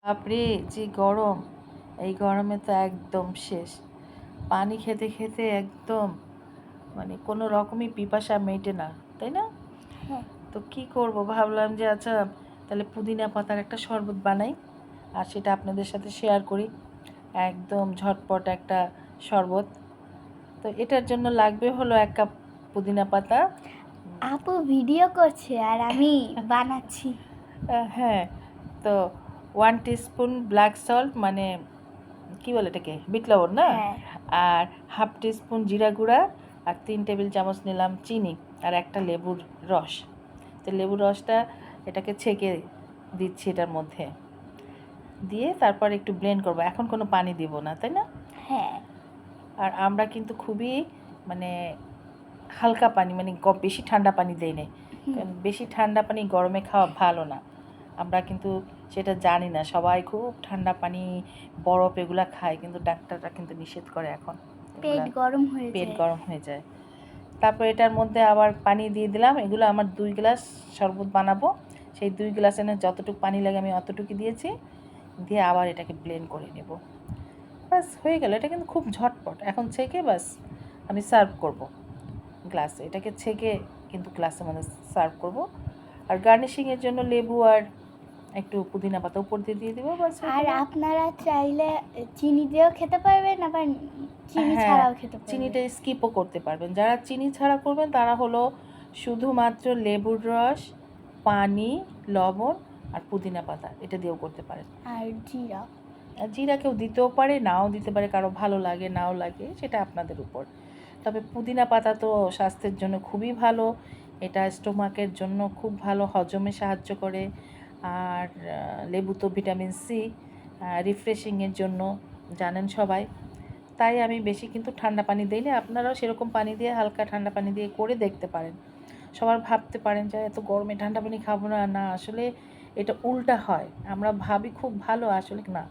বাপরে যে গরম! এই গরমে তো একদম শেষ। পানি খেতে খেতে একদম মানে কোনো রকমই পিপাসা মেটে না, তাই না? হ্যাঁ। তো কি করব, ভাবলাম যে আচ্ছা তাহলে পুদিনা পাতার একটা শরবত বানাই আর সেটা আপনাদের সাথে শেয়ার করি। একদম ঝটপট একটা শরবত। তো এটার জন্য লাগবে হলো 1 কাপ পুদিনা পাতা। আপু ভিডিও করছে আর আমি বানাচ্ছি। হ্যাঁ, তো 1 টিস্পুন ব্ল্যাক সল্ট মানে কি বলে এটাকে, বিট লবণ না? হ্যাঁ। আর হাফ টিস্পুন জিরা গুঁড়া আর 3 টেবিল চামচ নিলাম চিনি আর একটা লেবুর রস। তো লেবুর রসটা এটাকে ছেঁকে দিচ্ছি এটার মধ্যে, দিয়ে তারপর একটু ব্লেন্ড করব। এখন কোনো পানি দিব না, তাই না? হ্যাঁ। আর আমরা কিন্তু খুবই মানে হালকা পানি, মানে বেশি ঠান্ডা পানি দেই না, কারণ বেশি ঠান্ডা পানি গরমে খাওয়া ভালো না। আমরা কিন্তু সেটা জানি না, সবাই খুব ঠান্ডা পানি বরফ এগুলা খায়, কিন্তু ডাক্তাররা কিন্তু নিষেধ করে এখন পেট এগুলা, গরম হয়ে পেট যায়। গরম হয়ে যায়। তারপর এটার মধ্যে আবার পানি দিয়ে দিলাম। এগুলো আমার 2 গ্লাস শরবত বানাবো, সেই 2 গ্লাসে না যতটুকু পানি লাগে আমি অতটুকু দিয়েছি, দিয়ে আবার এটাকে ব্লেন্ড করে নেব। ব্যাস হয়ে গেল। এটা কিন্তু খুব ঝটপট। এখন ছেঁকে ব্যাস আমি সার্ভ করব গ্লাসে। এটাকে ছেঁকে কিন্তু গ্লাসে মানে সার্ভ করব। আর গার্নিশিংয়ের জন্য লেবু আর একটু পুদিনা পাতা উপর দিয়ে দিব, ব্যাস হয়ে আর গেল। আপনারা চাইলে চিনি দিয়েও খেতে পারবেন, আবার চিনি হ্যাঁ, ছাড়াও খেতে পারবেন। চিনিটা স্কিপও করতে পারবেন। যারা চিনি ছাড়া করবেন তারা হলো শুধুমাত্র লেবুর রস, পানি, লবণ আর পুদিনা পাতা এটা দিয়েও করতে পারেন। আর জিরা। আর জিরা কেউ দিতেও পারে, নাও দিতে পারে, কারো ভালো লাগে নাও লাগে, সেটা আপনাদের উপর। তবে পুদিনা পাতা তো স্বাস্থ্যের জন্য খুবই ভালো। এটা স্টোমাকের জন্য খুব ভালো, হজমে সাহায্য করে। আর লেবু তো ভিটামিন সি, রিফ্রেশিংয়ের জন্য জানেন সবাই। তাই আমি বেশি কিন্তু ঠান্ডা পানি দিই না। আপনারাও সেরকম পানি দিয়ে, হালকা ঠান্ডা পানি দিয়ে করে দেখতে পারেন। সবার ভাবতে পারেন যে এত গরমে ঠান্ডা পানি খাবো না, না আসলে এটা উল্টা হয়। আমরা ভাবি খুব ভালো, আসলে না।